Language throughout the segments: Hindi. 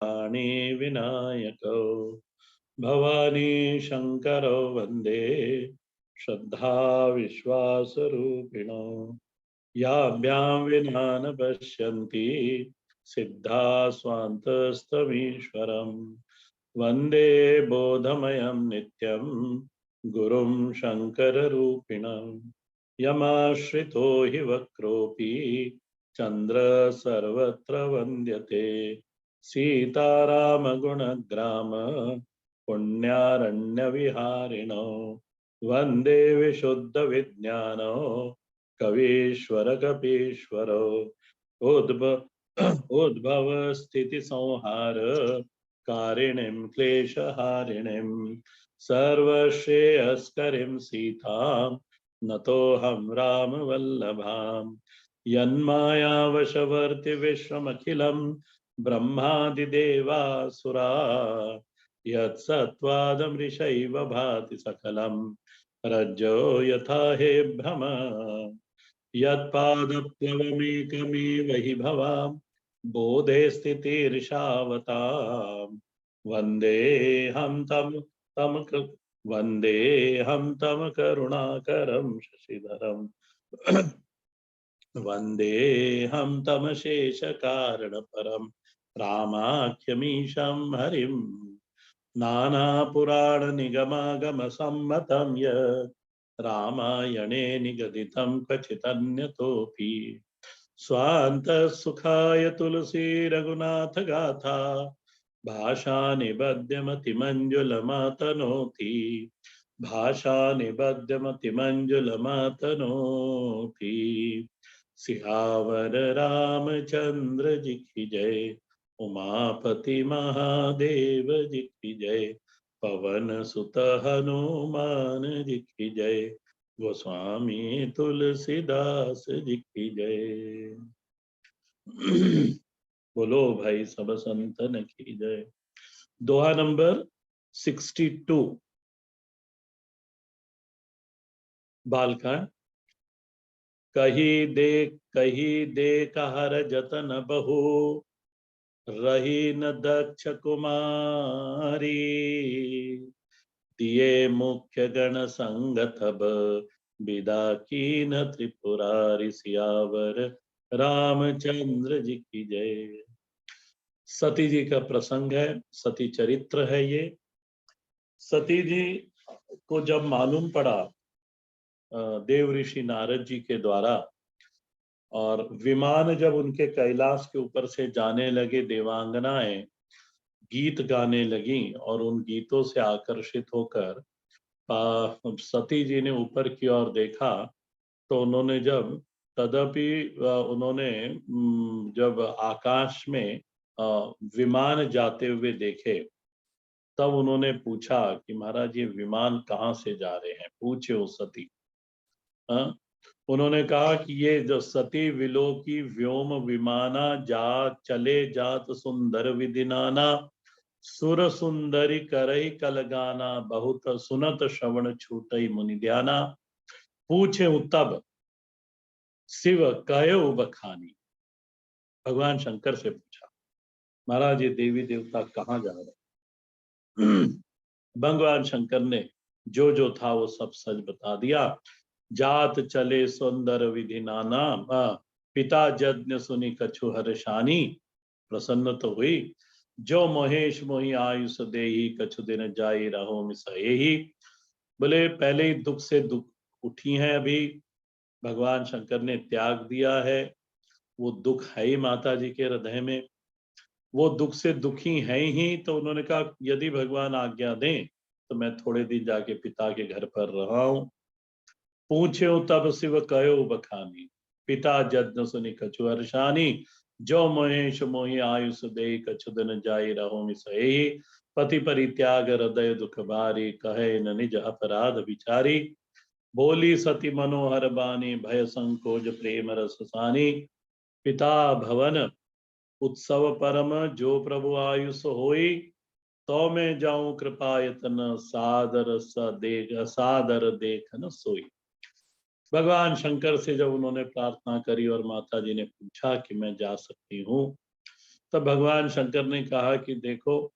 पाणि विनायकौ भवानी शंकरो वंदे श्रद्धा विश्वासरूपिणौ याभ्यां विना न पश्यन्ति सिद्धा स्वान्तस्तमीश्वरम् वंदे बोधमयं नित्यं गुरुं शंकररूपिणम् यमाश्रितो हि वक्रोऽपि चंद्र सर्वत्र वन्द्यते सीतारामगुणग्राम पुण्यारण्यविहारिणो वन्दे विशुद्धविज्ञानो कवीश्वर कपीश्वरो उद्भव स्थिति संहार कारिणीं क्लेशहारिणीं सर्वश्रेयस्करीं सीतां नतोऽहं रामवल्लभाम् यन्मायावशवर्ति विश्वमखिलं ब्रह्मादिदेवासुरा यत्सत्त्वादमृषैव भाति सकलं रज्जो यथा हे भ्रम यत्पादप्लवमेकमेव हि भवाम् बोधे स्थितिर्षावताम् वन्देऽहं तं करुणाकरं शशिधरम् वन्देऽहं तं शेषकारणपरं रामाख्यमीशं हरिं नानापुराणनिगमागमसम्मतं यत् रामायणे निगदितं क्वचिदन्यतोऽपि स्वान्तसुखाय तुलसी रघुनाथ गाथा भाषा निबध्यमतिमञ्जुलमातनोति भाषा निबध्यमतिमञ्जुलमातनोति सियावर रामचंद्र जी की जय उमापति महादेव जी की जय पवन सुत हनुमान जी की जय गोस्वामी तुलसीदास जी की जय। बोलो भाई सब संतन की जय। दोहा नंबर 62 बालकांड। कही दे कहर जतन बहु रही न दक्ष कुमारी दिए मुख्य गण संगत विदा की न त्रिपुरारी सियावर रामचंद्र जी की जय। सती जी का प्रसंग है, सती चरित्र है ये। सती जी को जब मालूम पड़ा देव ऋषि नारद जी के द्वारा, और विमान जब उनके कैलाश के ऊपर से जाने लगे, देवांगनाएं गीत गाने लगी और उन गीतों से आकर्षित होकर सती जी ने ऊपर की ओर देखा तो उन्होंने जब आकाश में विमान जाते हुए देखे तब उन्होंने पूछा कि महाराज ये विमान कहाँ से जा रहे हैं, पूछे उस सती। उन्होंने कहा कि ये जो सती विलो की व्योम विमाना जात चले जात सुंदर विदिनाना सुर सुंदरी करई कलगाना बहुत सुनत श्रवण छूटई मुनि ध्याना पूछे तब शिव कयो बखानी। भगवान शंकर से पूछा महाराज ये देवी देवता कहाँ जा रहे हैं। भगवान शंकर ने जो जो था वो सब सच बता दिया। जात चले सुंदर विधि नाना पिता यज्ञ सुनि कछु हर्षानी। प्रसन्न तो हुई जो महेश मोहि आयुष देही कछु दिन जाई रहो मिसही। बोले पहले ही दुख से दुख उठी हैं, अभी भगवान शंकर ने त्याग दिया है, वो दुख है ही माता जी के हृदय में, वो दुख से दुखी है ही। तो उन्होंने कहा यदि भगवान आज्ञा दें तो मैं थोड़े दिन जाके पिता के घर पर रहा हूं। पूछे तब शिव कयो बखानी पिता यज्ञ सुनि कछु हर्षानी। जो महेश मोहि आयुष दे कछु दिन जाई रहो मिसही। पति परित्याग हृदय दुख भारी कहे न निज अपराध विचारी। बोली सती मनोहर बानी भय संकोच प्रेम रस सानी। पिता भवन उत्सव परम जो प्रभु आयुष होई। तो मैं जाऊं कृपायतन सादर देखन सोई। भगवान शंकर से जब उन्होंने प्रार्थना करी और माता जी ने पूछा कि मैं जा सकती हूँ, तब भगवान शंकर ने कहा कि देखो,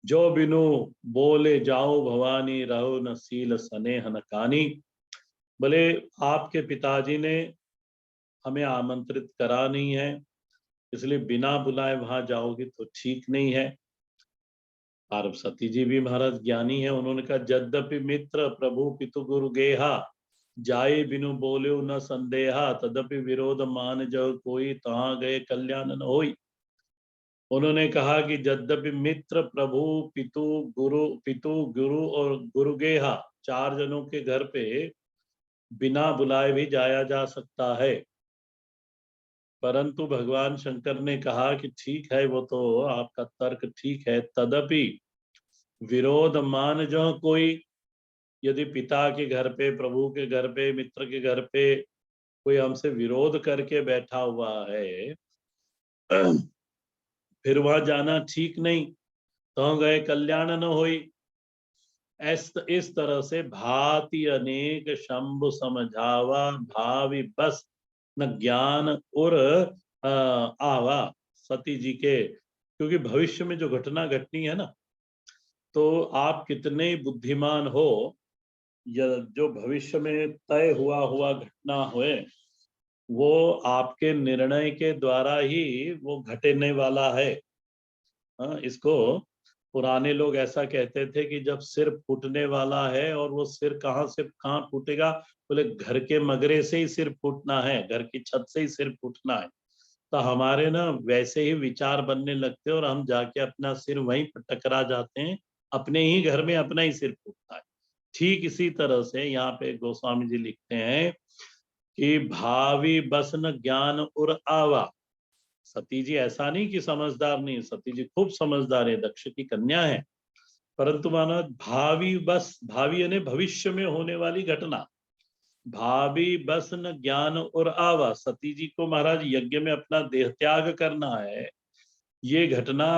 जो बिनु बोले जाओ भवानी, रहो न सील स्नेह न कानी। बोले आपके पिताजी ने हमें आमंत्रित करा नहीं है, इसलिए बिना बुलाए वहां जाओगे तो ठीक नहीं है। और सती जी भी महाराज ज्ञानी है, उन्होंने कहा यद्यपि मित्र प्रभु पितु गुरु गेहा, जाए बिनु बोले न संदेहा, तदपि विरोध मान जो कोई, तहाँ गए कल्याण न होई। उन्होंने कहा कि यद्यपि मित्र प्रभु पितु गुरु और गुरु गेहा, 4 जनों के घर पे बिना बुलाए भी जाया जा सकता है, परंतु भगवान शंकर ने कहा कि ठीक है, वो तो आपका तर्क ठीक है, तदपि विरोध मान जो कोई, यदि पिता के घर पे, प्रभु के घर पे, मित्र के घर पे कोई हमसे विरोध करके बैठा हुआ है, फिर वहां जाना ठीक नहीं, तो गए कल्याण न होई। इस तरह से भांति अनेक शंभु समझावा, भावी बस न ज्ञान और आवा। सती जी के, क्योंकि भविष्य में जो घटना घटनी है ना, तो आप कितने बुद्धिमान हो, या जो भविष्य में तय हुआ हुआ घटना हुए, वो आपके निर्णय के द्वारा ही वो घटने वाला है। इसको पुराने लोग ऐसा कहते थे कि जब सिर फूटने वाला है, और वो सिर कहाँ से कहाँ फूटेगा, बोले घर के मगरे से ही सिर फूटना है, घर की छत से ही सिर फूटना है। तो हमारे ना वैसे ही विचार बनने लगते हैं, और हम जाके अपना सिर वहीं पर टकरा जाते हैं, अपने ही घर में अपना ही सिर फूटता है। ठीक इसी तरह से यहाँ पे गोस्वामी जी लिखते हैं कि भावी बस न ज्ञान और आवा। सती जी ऐसा नहीं कि समझदार नहीं, सती जी खूब समझदार है, दक्ष की कन्या है, परंतु मानो भावी बस, भावी यानी भविष्य में होने वाली घटना, भावी बस न ज्ञान और आवा। सती जी को महाराज यज्ञ में अपना देह त्याग करना है, ये घटना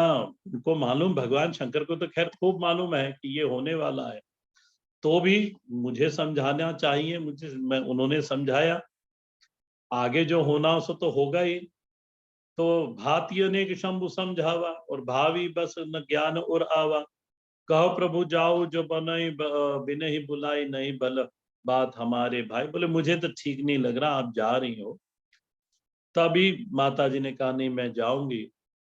उनको मालूम, भगवान शंकर को तो खैर खूब मालूम है कि ये होने वाला है, तो भी मुझे समझाना चाहिए, उन्होंने समझाया, आगे जो होना सो तो होगा ही। तो भांति अनेक शंभु समझावा, और भावी बस न ज्ञान और आवा। कहो प्रभु जाओ जो बनई, बिन ही बुलाई नहीं बल, बात हमारे भाई। बोले मुझे तो ठीक नहीं लग रहा, आप जा रही हो। तभी माता जी ने कहा नहीं मैं जाऊंगी।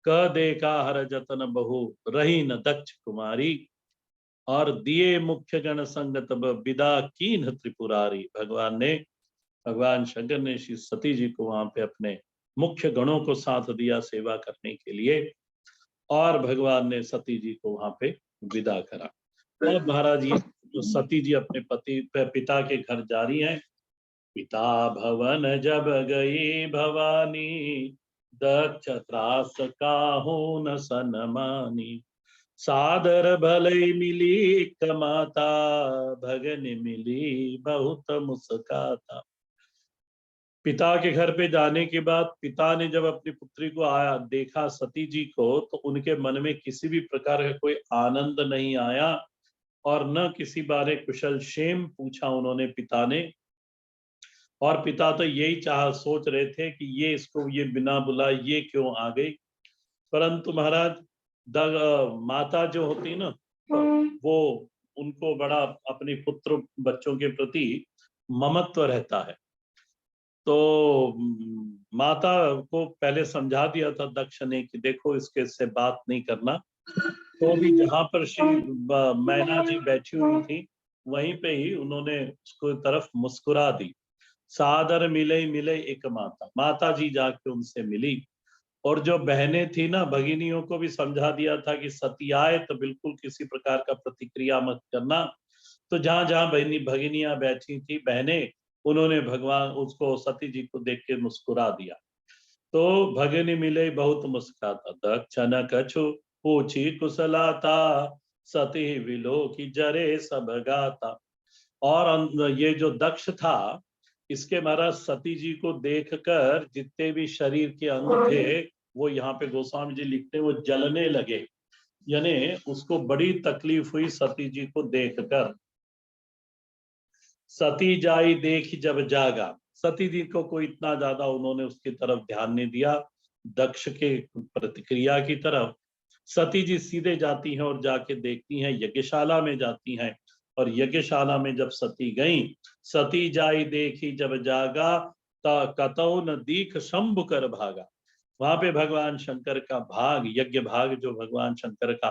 कह देखा हर जतन बहु, रही न दक्ष कुमारी, और दिए मुख्य गण संग तब विदा कीन त्रिपुरारी। भगवान शंकर ने श्री सती जी को वहां पे अपने मुख्य गणों को साथ दिया सेवा करने के लिए, और भगवान ने सती जी को वहां पे विदा करा। और महाराज ये जो सती जी अपने पिता के घर जा रही हैं, पिता भवन जब गई भवानी, दक्ष त्रास काहू न सनमानी, सादर भले मिली कमाता, भगन मिली बहुत मुस्काता। पिता के घर पे जाने के बाद पिता ने जब अपनी पुत्री को आया देखा सती जी को, तो उनके मन में किसी भी प्रकार का कोई आनंद नहीं आया, और न किसी बारे कुशल क्षेम पूछा उन्होंने पिता ने। और पिता तो यही सोच रहे थे कि ये इसको ये बिना बुलाए ये क्यों आ गई। परंतु महाराज माता जो होती ना, वो उनको बड़ा अपने पुत्र बच्चों के प्रति ममत्व रहता है। तो माता को पहले समझा दिया था दक्ष ने कि देखो इसके से बात नहीं करना, तो भी जहां पर श्री मैना जी बैठी हुई थी, वहीं पे ही उन्होंने उसको तरफ मुस्कुरा दी। सादर मिले मिले एक माता, माता जी जाके उनसे मिली। और जो बहनें थी ना, भगिनियों को भी समझा दिया था कि सती आए तो बिल्कुल किसी प्रकार का प्रतिक्रिया मत करना। तो जहां जहां बहनी भगिनियां बैठी थी बहनें, उन्होंने भगवान उसको सती जी को देख के मुस्कुरा दिया। तो भगिनी मिले बहुत मुस्कुराता, दक्ष न कछु पूछी कुशलाता, सती विलो की जरे सब गाता। और ये जो दक्ष था, इसके महाराज सती जी को देखकर जितने भी शरीर के अंग थे, वो यहाँ पे गोस्वामी जी लिखते हैं वो जलने लगे, यानी उसको बड़ी तकलीफ हुई सती जी को देखकर। सती जाई देख जब जागा, सती जी को कोई इतना ज्यादा उन्होंने उसकी तरफ ध्यान नहीं दिया। दक्ष के प्रतिक्रिया की तरफ सती जी सीधे जाती हैं और जाके देखती हैं, यज्ञशाला में जाती हैं। और यज्ञशाला में जब सती गई, सती जाई देखी जब जागा, कतौ न दीख शंभु कर भागा। वहां पे भगवान शंकर का भाग, यज्ञ भाग, जो भगवान शंकर का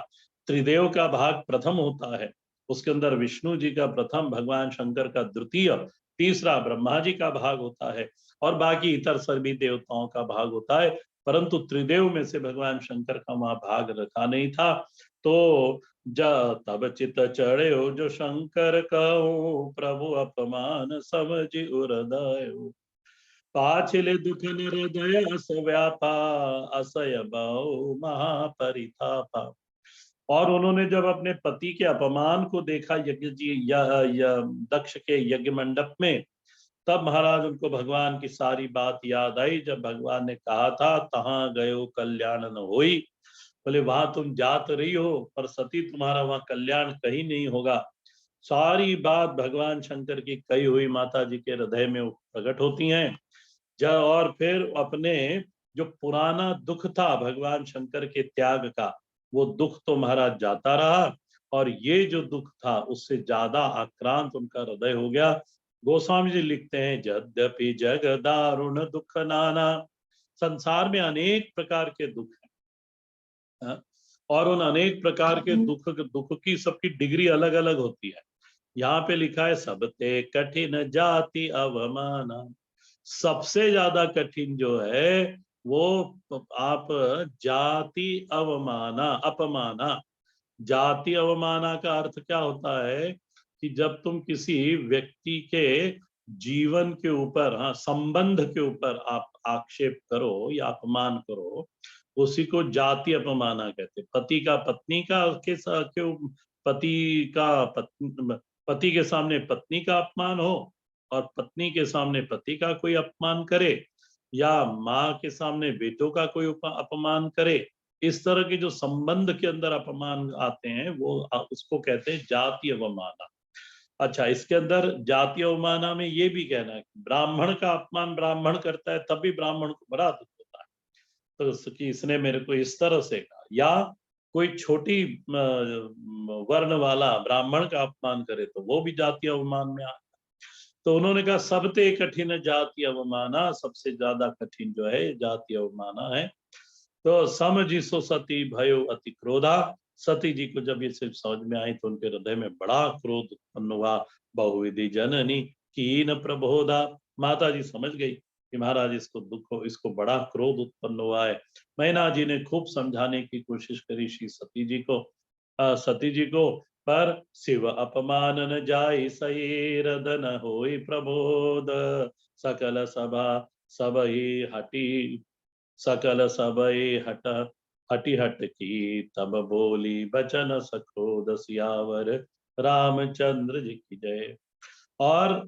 त्रिदेव का भाग प्रथम होता है, उसके अंदर विष्णु जी का प्रथम, भगवान शंकर का द्वितीय, तीसरा ब्रह्मा जी का भाग होता है, और बाकी इतर सभी देवताओं का भाग होता है। परंतु त्रिदेव में से भगवान शंकर का वहां भाग रखा नहीं था। तो तब चित चढ़े जो शंकर कहो, प्रभु अपमान समझ हृदय, पाछिले दुख निरदय अस व्यापा, असय बहु महापरितापा। और उन्होंने जब अपने पति के अपमान को देखा यज्ञ जी दक्ष के यज्ञ मंडप में, तब महाराज उनको भगवान की सारी बात याद आई। जब भगवान ने कहा था, तहां गयो कल्याण न होई, बोले वहां तुम जात रही हो पर सती तुम्हारा वहां कल्याण कहीं नहीं होगा। सारी बात भगवान शंकर की कही हुई माता जी के हृदय में प्रकट होती हैं। जब और फिर अपने जो पुराना दुख था भगवान शंकर के त्याग का, वो दुख तो महाराज जाता रहा, और ये जो दुख था उससे ज्यादा आक्रांत उनका हृदय हो गया। गोस्वामी जी लिखते हैं, यद्यपि जग दारुण दुख नाना, संसार में अनेक प्रकार के दुख हैं, और उन अनेक प्रकार के दुख की सबकी डिग्री अलग अलग होती है। यहाँ पे लिखा है, सबते कठिन जाति अवमाना। सबसे ज्यादा कठिन जो है वो आप जाति अवमाना, अपमाना। जाति अवमाना का अर्थ क्या होता है कि जब तुम किसी व्यक्ति के जीवन के ऊपर, हाँ, संबंध के ऊपर आप आक्षेप करो या अपमान करो, उसी को जाति अपमाना कहते। पति का पत्नी का पति का पति के सामने पत्नी का अपमान हो, और पत्नी के सामने पति का कोई अपमान करे, या माँ के सामने बेटों का कोई अपमान करे, इस तरह के जो संबंध के अंदर अपमान आते हैं वो उसको कहते हैं जाति अवमाना। अच्छा, इसके अंदर जाति अवमाना में ये भी कहना है कि ब्राह्मण का अपमान ब्राह्मण करता है तब भी ब्राह्मण को बड़ा दुख होता है, तो कि इसने मेरे को इस तरह से कहा, या कोई छोटी वर्ण वाला ब्राह्मण का अपमान करे तो वो भी जाति अवमान में आता है। तो उन्होंने कहा, सबते कठिन जाति अवमाना, सबसे ज्यादा कठिन जो है जाति अवमाना है। तो समझिसो सती भयो अति क्रोधा। सती जी को जब ये सिर्फ समझ में आई तो उनके हृदय में बड़ा क्रोध उत्पन्न हुआ। बहुविधि जननी कीन प्रबोधा। माता जी समझ गई कि महाराज इसको दुख हो, इसको बड़ा क्रोध उत्पन्न हुआ है। मैना जी ने खूब समझाने की कोशिश करी श्री सती जी को, पर शिव अपमान न जाय सही, रदन होई प्रबोध, सकल सभा सब ही हटी, सकल सबई हटी हट की, तब बोली बचन सक्रोध सियावर, रामचंद्र जी की जय। और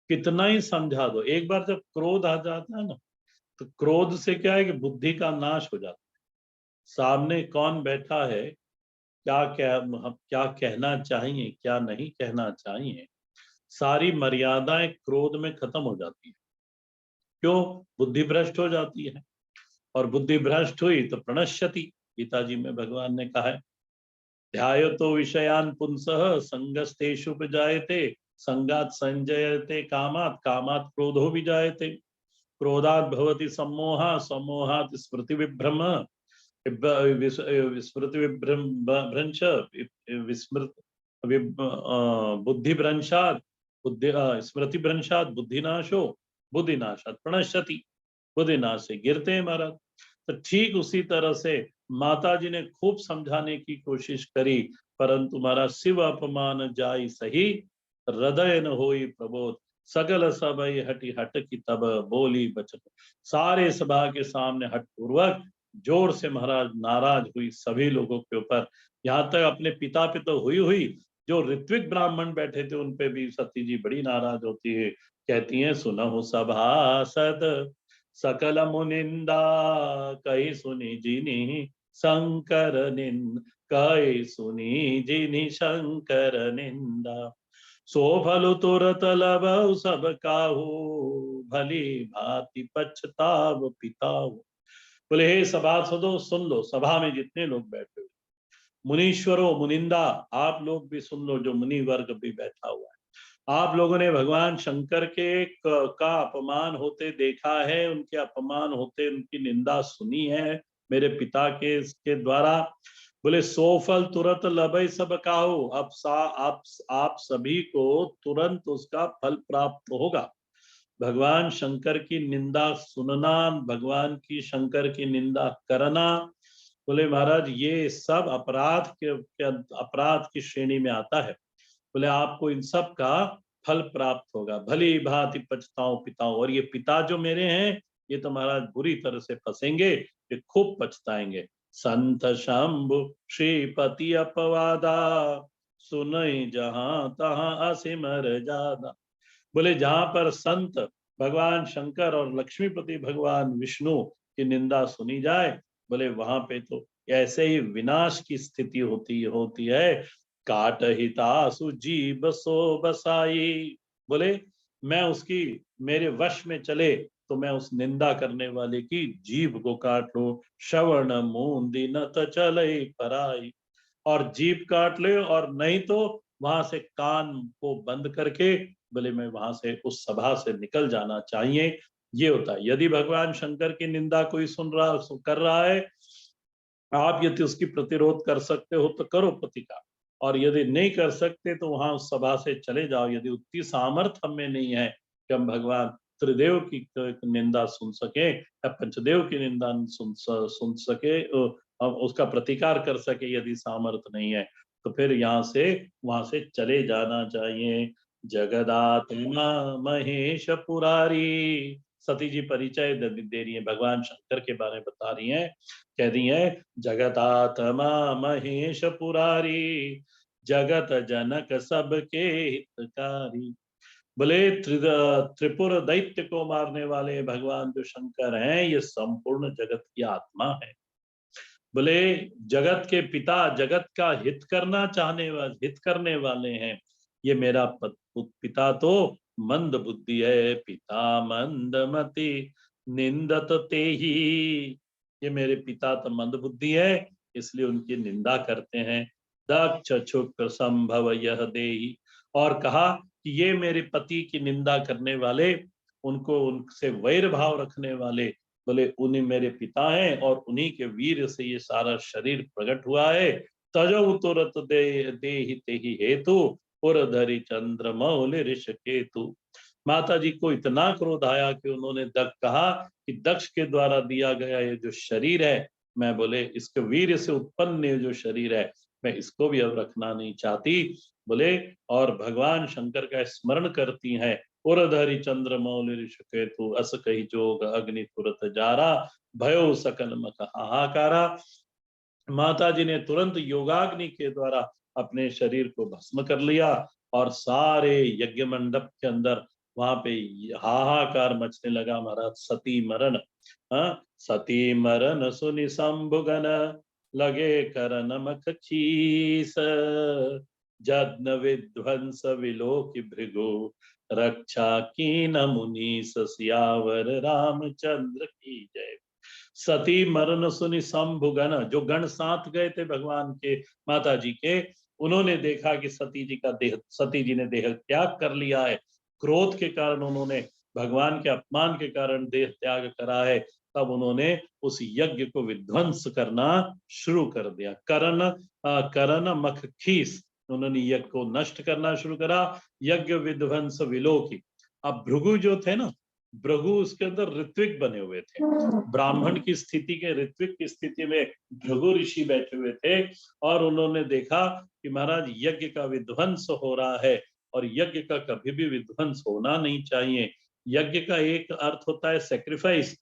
कितना ही समझा दो, एक बार जब क्रोध आ जाता है ना, तो क्रोध से क्या है कि बुद्धि का नाश हो जाता है। सामने कौन बैठा है, क्या कहना चाहिए, क्या नहीं कहना चाहिए, सारी मर्यादाएं क्रोध में खत्म हो जाती है। क्यों? बुद्धि भ्रष्ट हो जाती है, और बुद्धि भ्रष्ट हुई तो प्रणश्यति। गीता जी में भगवान ने कहा है, ध्यायतो विषयान पुंसः संगस्तेषु उपजायते, संगात संजयते कामात, कामात क्रोधो विजायते, क्रोधात भवति सम्मोहः, सम्मोहात् स्मृति विभ्रम, स्मृति विभ्रंश, विस्मृत बुद्धि भ्रंशात, बुद्धि स्मृति भ्रंशात बुद्धिनाशो, बुद्धिनाशात प्रणश्यति, बुद्धिनाश से गिरते हैं महाराज। तो ठीक उसी तरह से माता जी ने खूब समझाने की कोशिश करी, परंतु महाराज शिव अपमान जाई सही, हृदय न होई प्रबोध, सकल सबई हटी हट की तब बोली बचन। सारे सभा के सामने हट पूर्वक जोर से महाराज नाराज हुई सभी लोगों के ऊपर, यहाँ तक अपने पिता पे तो हुई, जो ऋत्विक ब्राह्मण बैठे थे उन पे भी सती जी बड़ी नाराज होती है। कहती हैं, सुनहु सभासद सकल मुनिंदा, कही सुनी जिनी शंकर निंद, कही सुनी जिनी शंकर निंदा, सो फल तुरत लब सब काहू, भली भांति पछताव पिताऊ। बोले हे सभासदों सुन लो, सभा में जितने लोग बैठे हुए, मुनीश्वरों मुनिंदा आप लोग भी सुन लो, जो मुनि वर्ग भी बैठा हुआ है। आप लोगों ने भगवान शंकर के का अपमान होते देखा है, उनके अपमान होते उनकी निंदा सुनी है मेरे पिता के इसके द्वारा। बोले सो फल तुरंत लभै सब काहो, अब आप सभी को तुरंत उसका फल प्राप्त होगा। भगवान शंकर की निंदा सुनना, भगवान की शंकर की निंदा करना, बोले महाराज ये सब अपराध की श्रेणी में आता है। बोले आपको इन सब का फल प्राप्त होगा, भली भांति पछताओ पिताओं। और ये पिता जो मेरे हैं ये तो महाराज बुरी तरह से फंसेंगे, ये खूब पछताएंगे। संत शंभु श्रीपति अपवादा, सुनई जहां तहां असिमर जादा। बोले जहां पर संत भगवान शंकर और लक्ष्मीपति भगवान विष्णु की निंदा सुनी जाए, बोले वहां पे तो ऐसे ही विनाश की स्थिति होती है। काट हितासु जीव सो बसाई। बोले मैं उसकी, मेरे वश में चले तो मैं उस निंदा करने वाले की जीभ को काट लूं। श्रवण मूंदी न त चले पराई, और जीभ काट ले, और नहीं तो वहां से कान को बंद करके बोले मैं वहां से उस सभा से निकल जाना चाहिए। ये होता है यदि भगवान शंकर की निंदा कोई कर रहा है, आप यदि उसकी प्रतिरोध कर सकते हो तो करो प्रतिकार, और यदि नहीं कर सकते तो वहां उस सभा से चले जाओ। यदि उतनी सामर्थ्य हमें नहीं है कि हम भगवान त्रिदेव की निंदा सुन सके या पंचदेव की निंदा सुन सके, उसका प्रतिकार कर सके, यदि सामर्थ्य नहीं है तो फिर यहाँ से वहां से चले जाना चाहिए। जगदात्मा महेश पुरारी, सती जी परिचय दे रही है, भगवान शंकर के बारे में बता रही हैं, कह रही है जगदात्मा महेश पुरारी, जगत जनक सबके हितकारी। बोले त्रिपुर दैत्य को मारने वाले भगवान जो शंकर हैं ये संपूर्ण जगत की आत्मा है। बोले जगत के पिता, जगत का हित करना चाहने वाले, हित करने वाले हैं। ये मेरा पिता तो मंद बुद्धि है, पिता मंद मति निंदत ते ही। ये मेरे पिता तो मंद बुद्धि है, इसलिए उनकी निंदा करते हैं। दक्ष शुक्र संभव यह देही, और कहा कि ये मेरे पति की निंदा करने वाले, उनको उनसे वैर भाव रखने वाले, बोले उन्हीं मेरे पिता हैं, और उन्हीं के वीर से ये सारा शरीर प्रकट हुआ है। तजौ तुरत दे ही ते ही हेतु, पुर धरि चंद्र मौल ऋष केतु। माता जी को इतना क्रोध आया कि उन्होंने कहा कि दक्ष के द्वारा दिया गया ये जो शरीर है, मैं बोले इसके वीर से उत्पन्न ये जो शरीर है, मैं इसको भी अब रखना नहीं चाहती। बोले और भगवान शंकर का स्मरण करती हैं। उरधरि चंद्र मौल ऋष केतु, अस कही जोग अग्नि तुरत जारा, भयो सकल मख हाहाकारा। माता जी ने तुरंत योगाग्नि के द्वारा अपने शरीर को भस्म कर लिया, और सारे यज्ञ मंडप के अंदर वहां पे हाहाकार मचने लगा महाराज। सती मरण, सती मरण सुनि शंभुगन, लगे करन मख चीस, जद्न विध्वंस विलोक भृगु, रक्षा की न मुनीस, सियावर रामचंद्र की जय। सती मरण सुनि शंभुगन, जो गण साथ गए थे भगवान के, माता जी के, उन्होंने देखा कि सती जी ने देह त्याग कर लिया है। क्रोध के कारण उन्होंने, भगवान के अपमान के कारण देह त्याग करा है। तब उन्होंने उस यज्ञ को विध्वंस करना शुरू कर दिया। करण मख खीस, उन्होंने यज्ञ को नष्ट करना शुरू करा। यज्ञ विध्वंस विलोकी। अब भृगु जो थे ना, भृगु उसके अंदर ऋत्विक बने हुए थे। ब्राह्मण की स्थिति के, ऋत्विक की स्थिति में भृगु ऋषि बैठे हुए थे, और उन्होंने देखा कि महाराज यज्ञ का विध्वंस हो रहा है, और यज्ञ का कभी भी विध्वंस होना नहीं चाहिए। यज्ञ का एक अर्थ होता है सेक्रीफाइस,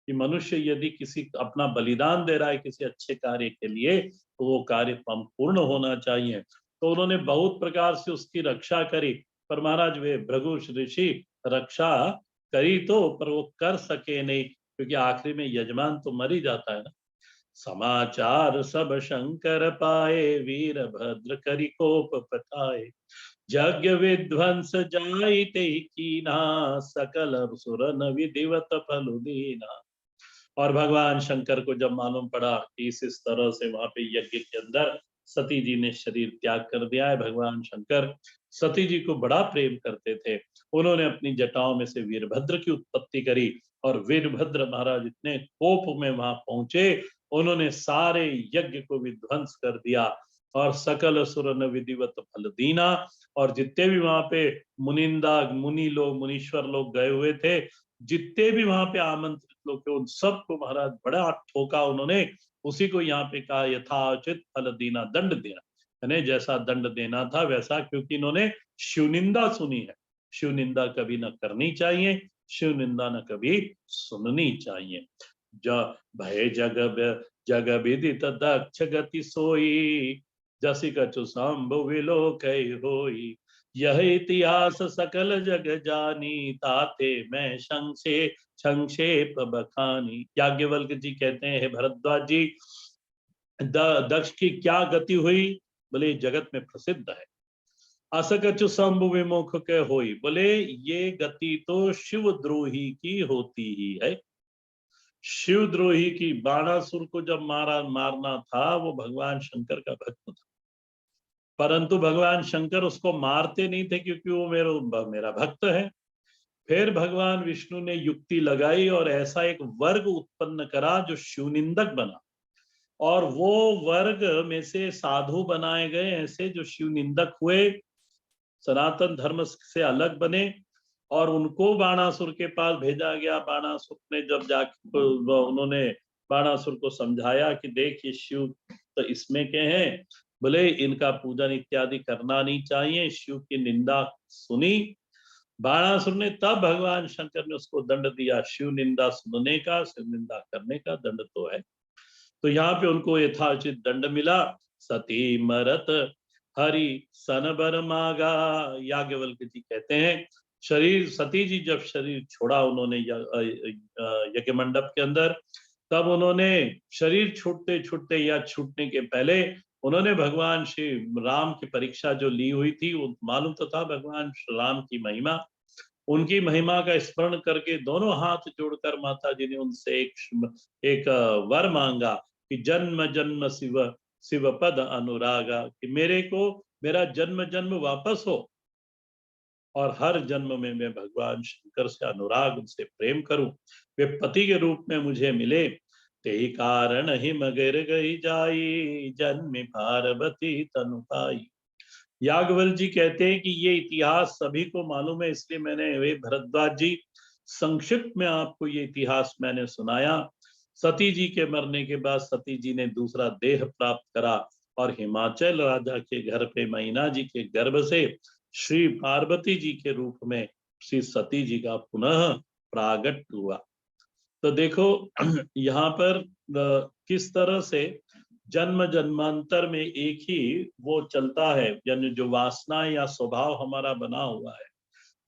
कि मनुष्य यदि किसी अपना बलिदान दे रहा है किसी अच्छे कार्य के लिए, तो वो कार्य पूर्ण होना चाहिए। तो उन्होंने बहुत प्रकार से उसकी रक्षा करी, पर महाराज वे भृगु ऋषि रक्षा करी तो, पर वो कर सके नहीं, क्योंकि आखिरी में यजमान तो मर ही जाता है ना। समाचार सब शंकर पाए, वीरभद्र करि कोप पठाए, यज्ञ विध्वंस जाइते कीना, सकल सुरन विधिवत फल दीना। और भगवान शंकर को जब मालूम पड़ा कि इस तरह से वहां पे यज्ञ के अंदर सती जी ने शरीर त्याग कर दिया है, भगवान शंकर सती जी को बड़ा प्रेम करते थे। उन्होंने अपनी जटाओं में से वीरभद्र की उत्पत्ति करी और वीरभद्र महाराज इतने कोप में वहां पहुंचे, उन्होंने सारे यज्ञ को विध्वंस कर दिया और सकल असुर न विधिवत फल दीना। और जितने भी वहां पे मुनिंदा मुनि लोग मुनीश्वर लोग गए हुए थे, जितने भी वहां पे आमंत्रित लोग थे, उन सबको महाराज बड़ा ठोका उन्होंने। उसी को यहाँ पे कहा यथाउचित फल दीना, दंड देना, यानी जैसा दंड देना था वैसा, क्योंकि इन्होंने शिव निंदा सुनी है। शिव निंदा कभी न करनी चाहिए, शिव निंदा न कभी सुननी चाहिए। भय जग विदित दक्ष गति सोई, जसी कछु संभु विलोक होई। यह इतिहास सकल जग जानी, ताते मैं संक्षेप बखानी। याज्ञवल्क्य जी कहते हैं, हे भरद्वाज जी, दक्ष की क्या गति हुई? बोले जगत में प्रसिद्ध है। असकचु शंभु विमुख के होई, बोले ये गति तो शिवद्रोही की होती ही है। शिवद्रोही की, बाणासुर को जब मारना था, वो भगवान शंकर का भक्त था, परंतु भगवान शंकर उसको मारते नहीं थे क्योंकि वो मेरा भक्त है। फिर भगवान विष्णु ने युक्ति लगाई और ऐसा एक वर्ग उत्पन्न करा जो शिवनिंदक बना, और वो वर्ग में से साधु बनाए गए ऐसे जो शिवनिंदक हुए, सनातन धर्म से अलग बने, और उनको बाणासुर के पास भेजा गया। बाणासुर ने जब जाके उन्होंने बाणासुर को समझाया कि देख ये शिव तो इसमें के हैं, बोले इनका पूजन इत्यादि करना नहीं चाहिए, शिव की निंदा सुनी बाणासुर ने, तब भगवान शंकर ने उसको दंड दिया। शिव निंदा सुनने का, शिव निंदा करने का दंड तो है। तो यहाँ पे उनको यथाउचित दंड मिला। सती मरत हरि सनबर मागा। याज्ञवल्क्य जी कहते हैं, शरीर सती जी जब शरीर छोड़ा उन्होंने यज्ञ मंडप के अंदर, तब उन्होंने शरीर छूटते छूटते या छूटने के पहले उन्होंने भगवान श्री राम की परीक्षा जो ली हुई थी, वो मालूम तो था भगवान राम की महिमा, उनकी महिमा का स्मरण करके दोनों हाथ जोड़कर माता जी ने उनसे एक वर मांगा कि जन्म जन्म शिव शिव पद अनुरागा, कि मेरे को मेरा जन्म जन्म वापस हो और हर जन्म में मैं भगवान शंकर से अनुराग, उनसे प्रेम करूं, वे पति के रूप में मुझे मिले। ते ही कारण ही मगर गई जाई, जन्मी पार्वती तनु पाई। याज्ञवल्क्य जी कहते हैं कि ये इतिहास सभी को मालूम है, इसलिए मैंने, वे भरद्वाज जी, संक्षिप्त में आपको ये इतिहास मैंने सुनाया। सती जी के मरने के बाद सती जी ने दूसरा देह प्राप्त करा और हिमाचल राजा के घर पे मैना जी के गर्भ से श्री पार्वती जी के रूप में श्री सती जी का पुनः प्रागट हुआ। तो देखो यहाँ पर किस तरह से जन्म जन्मांतर में एक ही वो चलता है, यानी जो वासना या स्वभाव हमारा बना हुआ है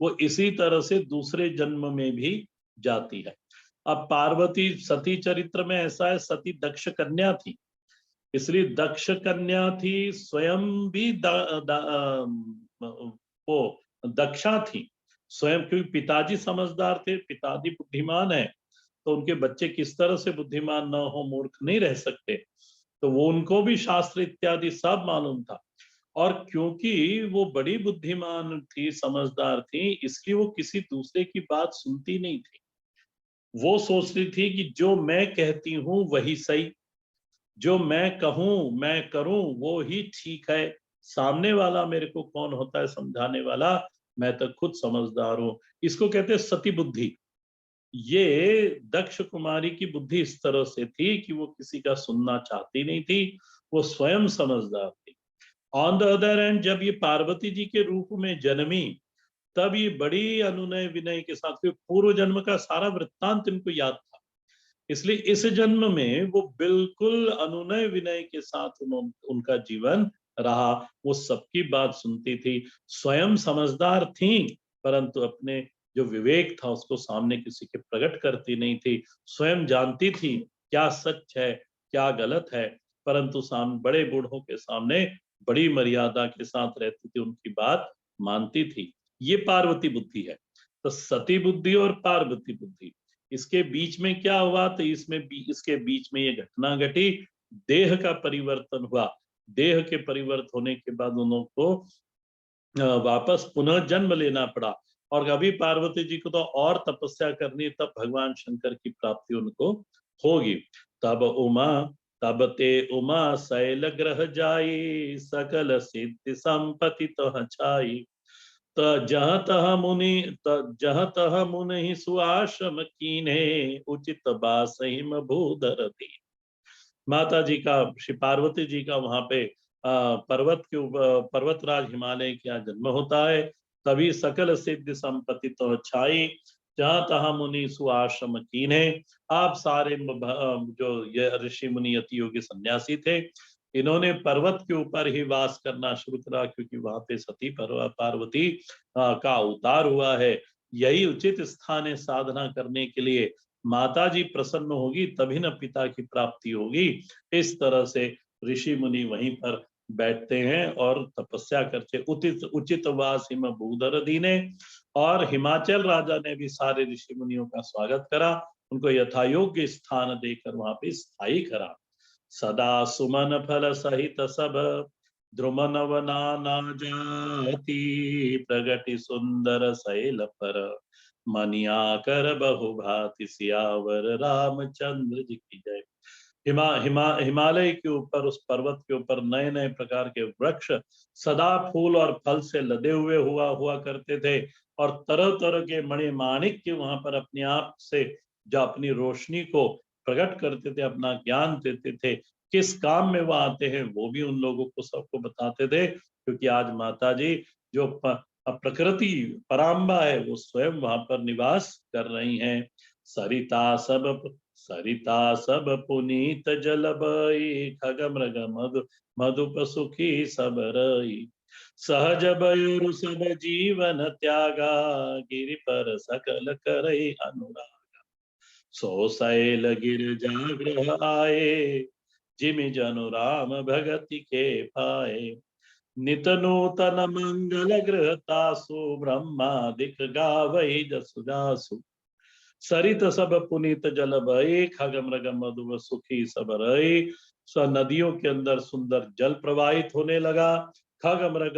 वो इसी तरह से दूसरे जन्म में भी जाती है। अब पार्वती सती चरित्र में ऐसा है, सती दक्ष कन्या थी, इसलिए दक्ष कन्या थी, स्वयं भी वो दक्षा थी स्वयं, क्योंकि पिताजी समझदार थे, पिताजी बुद्धिमान है, तो उनके बच्चे किस तरह से बुद्धिमान न हो, मूर्ख नहीं रह सकते, तो वो उनको भी शास्त्र इत्यादि सब मालूम था। और क्योंकि वो बड़ी बुद्धिमान थी, समझदार थी, इसलिए वो किसी दूसरे की बात सुनती नहीं थी। वो सोचती थी कि जो मैं कहती हूं वही सही, जो मैं कहूं मैं करूं वो ही ठीक है, सामने वाला मेरे को कौन होता है समझाने वाला, मैं तो खुद समझदार हूं। इसको कहते हैं सती बुद्धि। ये दक्ष कुमारी की बुद्धि इस तरह से थी कि वो किसी का सुनना चाहती नहीं थी, वो स्वयं समझदार थी। ऑन द अदर एंड जब ये पार्वती जी के रूप में जन्मी, तब ये बड़ी अनुनय विनय के साथ, पूर्व जन्म का सारा वृत्तांत इनको याद था, इसलिए इस जन्म में वो बिल्कुल अनुनय विनय के साथ उनका जीवन रहा। वो सबकी बात सुनती थी, स्वयं समझदार थी, परंतु अपने जो विवेक था उसको सामने किसी के प्रकट करती नहीं थी। स्वयं जानती थी क्या सच है क्या गलत है, परंतु सामने बड़े बूढ़ों के सामने बड़ी मर्यादा के साथ रहती थी, उनकी बात मानती थी। ये पार्वती बुद्धि है। तो सती बुद्धि और पार्वती बुद्धि, इसके बीच में क्या हुआ, तो इसके बीच में ये घटना घटी, देह का परिवर्तन हुआ। देह के परिवर्तन होने के बाद उनको वापस पुनः जन्म लेना पड़ा। और अभी पार्वती जी को तो और तपस्या करनी, तब भगवान शंकर की प्राप्ति उनको होगी। तब ते उमा शैल ग्रह जाई, सकल सिद्धि संपत्ति तह छाई। जहाँ तह मुनि सुआश्रम कीन्हे, उचित बासहिम भूधर दीन। माता जी का, श्री पार्वती जी का वहां पे पर्वत के ऊपर, पर्वतराज हिमालय का जन्म होता है। तभी सकल सिद्ध संपत्ति तो छाई, जहां तहां मुनि सुआश्रम कीन्हे। आप सारे जो ये ऋषि मुनि यति योगी सन्यासी थे, इन्होंने पर्वत के ऊपर ही वास करना शुरू करा, क्योंकि वहां पे सती पार्वती का अवतार हुआ है। यही उचित स्थान है साधना करने के लिए। माता जी प्रसन्न होगी तभी न पिता की प्राप्ति होगी। इस तरह से ऋषि मुनि वहीं पर बैठते हैं और तपस्या करते। उचित उचित वास हिम भूधर दीने। और हिमाचल राजा ने भी सारे ऋषि मुनियों का स्वागत करा, उनको यथायोग्य स्थान देकर वहां पे स्थायी करा। सदा सुमन फल सहित सब, द्रुम नव नाना जाति, प्रगति सुंदर शैल पर, मनिया कर बहु भांति, सियावर रामचंद्र जी की जय। हिमालय के ऊपर, उस पर्वत के ऊपर नए नए प्रकार के वृक्ष सदा फूल और फल से लदे हुआ करते थे। और तरह तरह के मणि माणिक्य वहां पर अपने आप से जो अपनी रोशनी को प्रकट करते थे, अपना ज्ञान देते थे। किस काम में वह आते हैं वो भी उन लोगों को सबको बताते थे, क्योंकि आज माता जी जो प्रकृति पराम्बा है, वो स्वयं वहां पर निवास कर रही हैं। सरिता सब पुनीत जल बई, खग मृग मधुप सुखी सब रई। सहज बयुरु सब जीवन त्यागा, गिरि पर सकल करई अनुराग। सो शैल गिर जागृह आए, जिमि जनु राम भगति के पाए। नित नूतन मंगल गृह तासु, ब्रह्मादिक गावई जसु जासु। सरित सब पुनीत जल बही, खग मृग मधु सुखी सब रही। स नदियों के अंदर सुंदर जल प्रवाहित होने लगा। खग मृग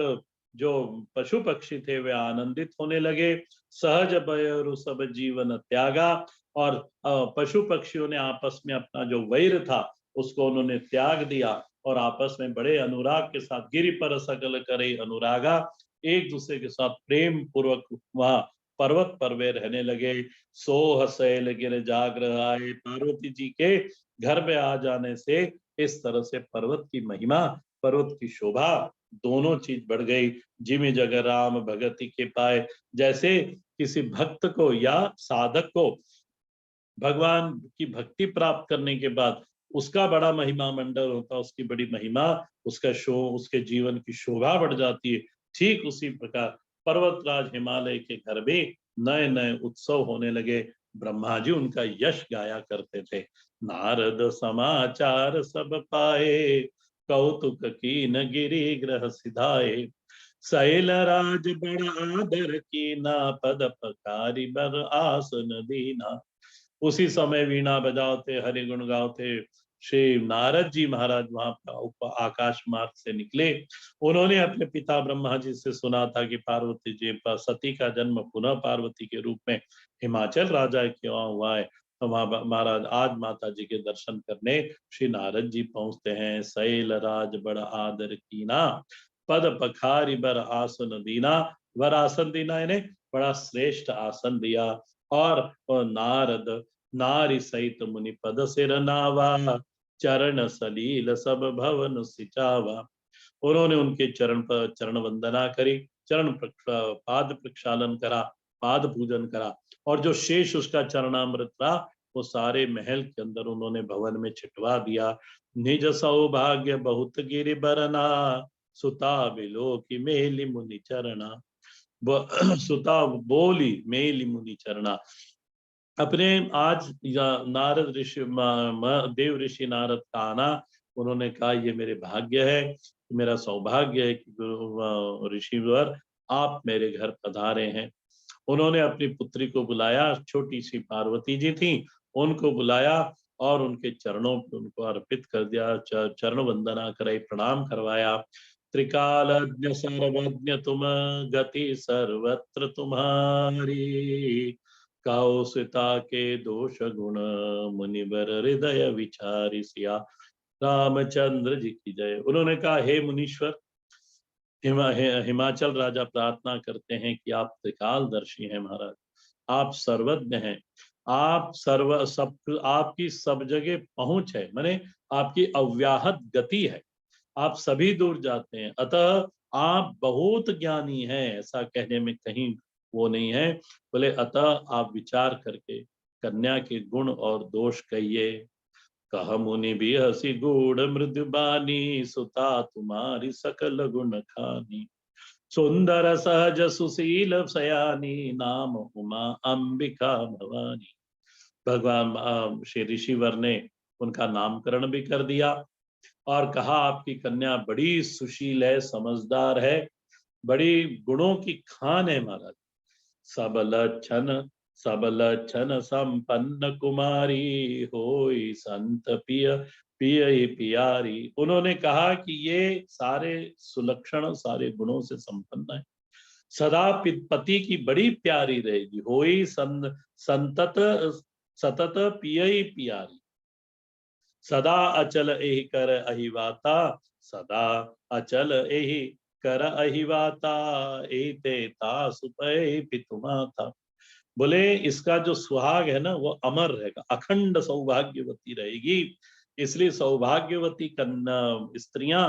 जो पशु पक्षी थे वे आनंदित होने लगे। सहज बयरु सब जीवन त्यागा। और पशु पक्षियों ने आपस में अपना जो वैर था उसको उन्होंने त्याग दिया, और आपस में बड़े अनुराग के साथ, गिरि पर सकल करे अनुरागा, एक दूसरे के साथ प्रेम पूर्वक वहां पर्वत पर वे रहने लगे। सोह शैल गिर जागृह आए, पार्वती जी के घर में आ जाने से इस तरह से पर्वत की महिमा, पर्वत की शोभा दोनों चीज बढ़ गई। जिमि जग राम भगति के पाए, जैसे किसी भक्त को या साधक को भगवान की भक्ति प्राप्त करने के बाद उसका बड़ा महिमा मंडल होता है, उसकी बड़ी महिमा, उसके जीवन की शोभा बढ़ जाती है। ठीक उसी प्रकार पर्वतराज हिमालय के घर में नए नए उत्सव होने लगे। ब्रह्मा जी उनका यश गाया करते थे। नारद समाचार सब पाए, कौतुक कीन गिरि ग्रह सिधाए। शैल राज बड़ आदर कीना, पद पकारी बर आसन दीना। उसी समय वीणा बजाते, हरि गुण गाते श्री नारद जी महाराज वहां आकाश मार्ग से निकले। उन्होंने अपने पिता ब्रह्मा जी से सुना था कि पार्वती जी पर सती का जन्म पुनः पार्वती के रूप में हिमाचल राजा के वहां हुआ है। तो वहां महाराज आज माता जी के दर्शन करने श्री नारद जी पहुंचते हैं। शैल राज बड़ा आदर कीना, पद पखारी बर आसन दीना। वर आसन दीना इन्हें बड़ा श्रेष्ठ आसन दिया। और नारद नारी सहित मुनि पद सिर नावा, चरण सलील सब भवन सिचावा। उन्होंने उनके चरण पर चरण वंदना करी, पाद प्रक्षालन करा, पाद पूजन करा। और जो शेष उसका चरणामृत रहा वो सारे महल के अंदर उन्होंने भवन में छिटवा दिया। निज सौभाग्य बहुत गिरि बरना, सुता बिलो की मेली मुनि चरणा। सुता बोली मेली मुनि चरणा। अपने आज नारद ऋषि देव ऋषि नारद का आना, उन्होंने कहा ये मेरे भाग्य है, मेरा सौभाग्य है कि ऋषिवर आप मेरे घर पधारे हैं। उन्होंने अपनी पुत्री को बुलाया, छोटी सी पार्वती जी थी, उनको बुलाया और उनके चरणों पे उनको अर्पित कर दिया, चरण वंदना कराई, प्रणाम करवाया। त्रिकालज्ञ सर्वज्ञ तुम, गति सर्वत्र तुम्हारी, कौशिता के दोष गुण, मुनिवर हृदय विचारी, सिया रामचंद्र जी की जय। उन्होंने कहा, हे मुनीश्वर, हिमाचल राजा प्रार्थना करते हैं कि आप त्रिकालदर्शी हैं महाराज, आप सर्वज्ञ हैं, आप आपकी सब जगह पहुंच है, माने आपकी अव्याहत गति है, आप सभी दूर जाते हैं, अतः आप बहुत ज्ञानी हैं, ऐसा कहने में कहीं वो नहीं है। बोले अतः आप विचार करके कन्या के गुण और दोष कहिए। कह मुनि भी हसी गूढ़ मृदुबानी, सुता तुम्हारी सकल गुण खानी, सुंदर सहज सुशील सयानी, नाम उमा अंबिका भवानी। भगवान श्री ऋषिवर ने उनका नामकरण भी कर दिया और कहा, आपकी कन्या बड़ी सुशील है, समझदार है, बड़ी गुणों की खान है महाराज। सबल छन संपन्न कुमारी, होई संत पिय पिय पियारी। उन्होंने कहा कि ये सारे सुलक्षण, सारे गुणों से संपन्न है, सदा पति की बड़ी प्यारी रहेगी, होई संतत सतत पिय पियारी, सदा अचल एहि कर अहिवाता, सदा अचल एहि कर अहिवाता, एते तासु पै पितुमाता। बोले इसका जो सुहाग है ना, वो अमर रहेगा, अखंड सौभाग्यवती रहेगी। इसलिए सौभाग्यवती कन्या स्त्रियां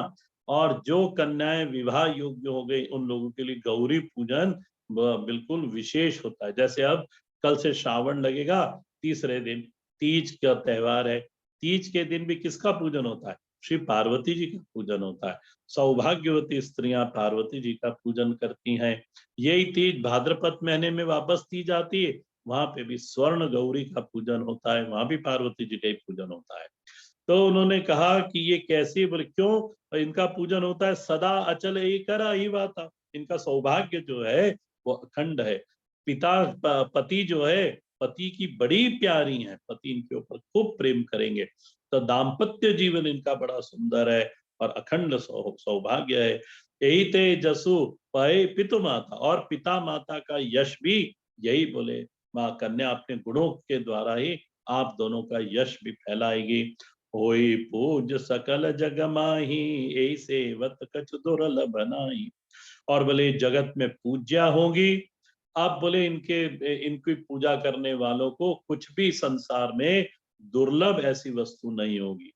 और जो कन्याएं विवाह योग्य हो गई, उन लोगों के लिए गौरी पूजन बिल्कुल विशेष होता है। जैसे अब कल से श्रावण लगेगा, तीसरे दिन तीज का त्योहार है, तीज के दिन भी किसका पूजन होता है? श्री पार्वती जी का पूजन होता है। सौभाग्यवती स्त्रियां पार्वती जी का पूजन करती हैं। यही तीज भाद्रपद महीने में वापस तीज आती है, वहां पे भी स्वर्ण गौरी का पूजन होता है, वहां भी पार्वती जी का ही पूजन होता है। तो उन्होंने कहा कि ये कैसे, बोले क्यों इनका पूजन होता है? सदा अचल एक ही बात, इनका सौभाग्य जो है वो अखंड है। पति जो है, पति की बड़ी प्यारी है, पति इनके ऊपर खूब प्रेम करेंगे, तो दाम्पत्य जीवन इनका बड़ा सुंदर है और अखंड सौभाग्य है। यही ते जसु पय पितु माता, और पिता माता का यश भी यही, बोले माँ कन्या अपने गुणों के द्वारा ही आप दोनों का यश भी फैलाएगी। होई पूज सकल जग माही, ऐसे वत कछ दुर्लभ नाही। और बोले जगत में पूज्या होंगी, आप बोले इनकी पूजा करने वालों को कुछ भी संसार में दुर्लभ ऐसी वस्तु नहीं होगी।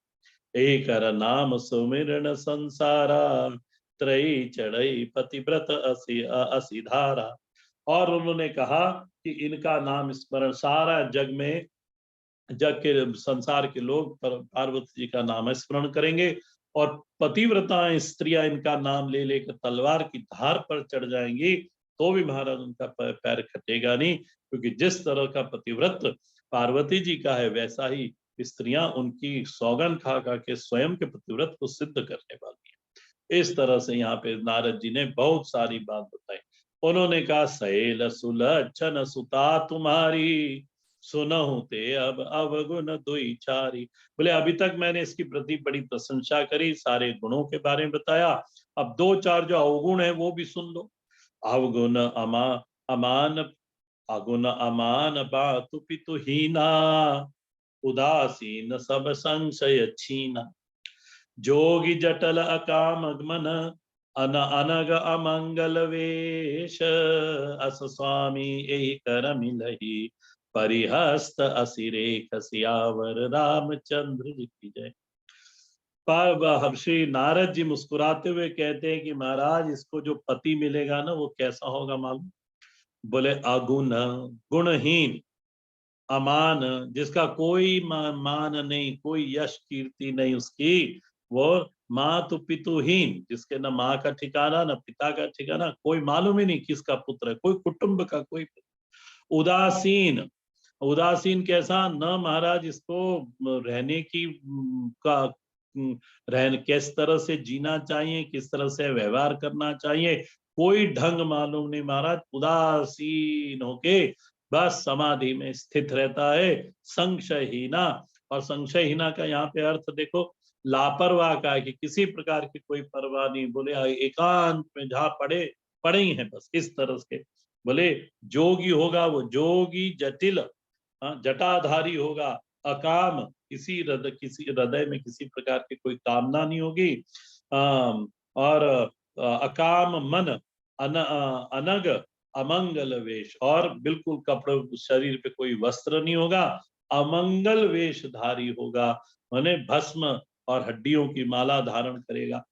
एक नाम सुमिरन संसारा, त्रयी चढ़ई पतिव्रत असी धारा। और उन्होंने कहा कि इनका नाम स्मरण सारा जग में, जग के संसार के लोग पार्वती जी का नाम स्मरण करेंगे, और पतिव्रता स्त्रियां इनका नाम ले लेकर तलवार की धार पर चढ़ जाएंगी, तो भी महाराज उनका पैर खटेगा नहीं, क्योंकि जिस तरह का पतिव्रत पार्वती जी का है, वैसा ही स्त्रियां उनकी सौगन खा खा के स्वयं के पतिव्रत को सिद्ध करने वाली है। इस तरह से यहाँ पे नारद जी ने बहुत सारी बात बताई। उन्होंने कहा, सहेल सुलक्षण सुता तुम्हारी, सुनहु ते अब अवगुण दुई चारी। बोले अभी तक मैंने इसकी प्रति बड़ी प्रशंसा करी, सारे गुणों के बारे में बताया, अब दो चार जो अवगुण है वो भी सुन लो। अवगुण अमान अगुण अमान बातु पितु हीना, उदासीन सब संशय छीना, जोगी जटल अकाम मन, अनग अमंगल वेश, अस स्वामी यही कर मिलही, परिहस्त असिरेख सियावर रामचंद्र जी की जय। पर श्री नारद जी मुस्कुराते हुए कहते हैं कि महाराज इसको जो पति मिलेगा ना, वो कैसा होगा मालूम? बोले अगुण, गुणहीन, अमान, जिसका कोई मान नहीं, कोई यश कीर्ति नहीं उसकी, वो मातु पितुहीन, जिसके न माँ का ठिकाना न पिता का ठिकाना, कोई मालूम ही नहीं किसका पुत्र है, कोई कुटुंब का कोई। उदासीन, उदासीन कैसा? न महाराज इसको रहने की का रहने किस तरह से जीना चाहिए, किस तरह से व्यवहार करना चाहिए, कोई ढंग मालूम नहीं महाराज, उदासीन होके बस समाधि में स्थित रहता है, संशयहीना। और संशयहीना का यहाँ पे अर्थ देखो, लापरवाह का है कि किसी प्रकार की कोई परवाह नहीं, बोले एकांत में जहाँ पड़े पड़े ही हैं बस, इस तरह से। बोले जोगी होगा वो जोगी जटिल, जटाधारी होगा, अकाम, किसी हृदय में किसी प्रकार की कोई कामना नहीं होगी, और अकाम मन, अनग, अमंगल वेश, और बिल्कुल कपड़े शरीर पे कोई वस्त्र नहीं होगा, अमंगल वेशधारी होगा, माने भस्म और हड्डियों की माला धारण करेगा।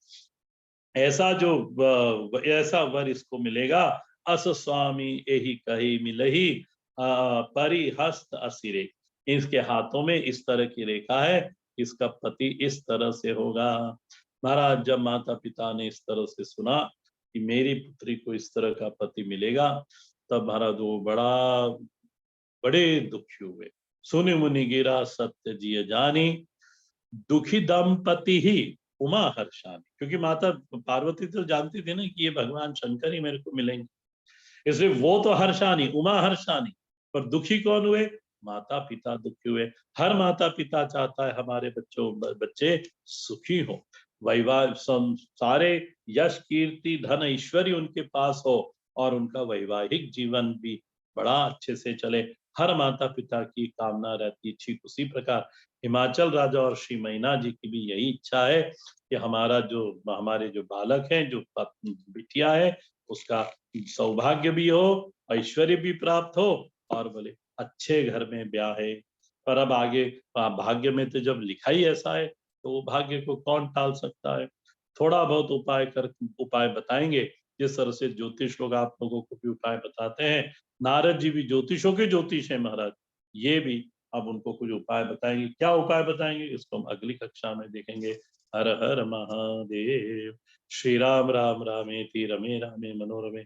ऐसा जो ऐसा वर इसको मिलेगा। अस स्वामी यही कही मिलही, परिहस्त असिरे। इसके हाथों में इस तरह की रेखा है, इसका पति इस तरह से होगा। महाराज जब माता पिता ने इस तरह से सुना कि मेरी पुत्री को इस तरह का पति मिलेगा, तब महाराज वो बड़े दुखी हुए। सुनि मुनि गिरा सत्य जिय जानी, दुखी दंपति ही उमा हर्षानी। क्योंकि माता पार्वती तो जानती थी ना कि ये भगवान शंकर ही मेरे को मिलेंगे, इसलिए वो तो हर्षानी, उमा हर्षानी। पर दुखी कौन हुए? माता पिता दुखी हुए। हर माता पिता चाहता है हमारे बच्चे सुखी हो, वैवाह सारे यश कीर्ति धन ऐश्वर्य उनके पास हो, और उनका वैवाहिक जीवन भी बड़ा अच्छे से चले। हर माता पिता की कामना रहती। ठीक उसी प्रकार हिमाचल राजा और श्री मैना जी की भी यही इच्छा है कि हमारे जो बालक हैं, जो बिटिया है, उसका सौभाग्य भी हो, ऐश्वर्य भी प्राप्त हो, और बोले अच्छे घर में ब्याह है। पर अब आगे भाग्य में तो जब लिखा ही ऐसा है, तो वो भाग्य को कौन टाल सकता है। थोड़ा बहुत उपाय बताएंगे, जिस तरह से ज्योतिष लोग आप लोगों को भी उपाय बताते हैं। नारद जी भी ज्योतिषों के ज्योतिष है महाराज, ये भी अब उनको कुछ उपाय बताएंगे। क्या उपाय बताएंगे इसको हम अगली कक्षा में देखेंगे। हर हर महादेव। श्री राम राम रामेति रमे रामे मनोरमे।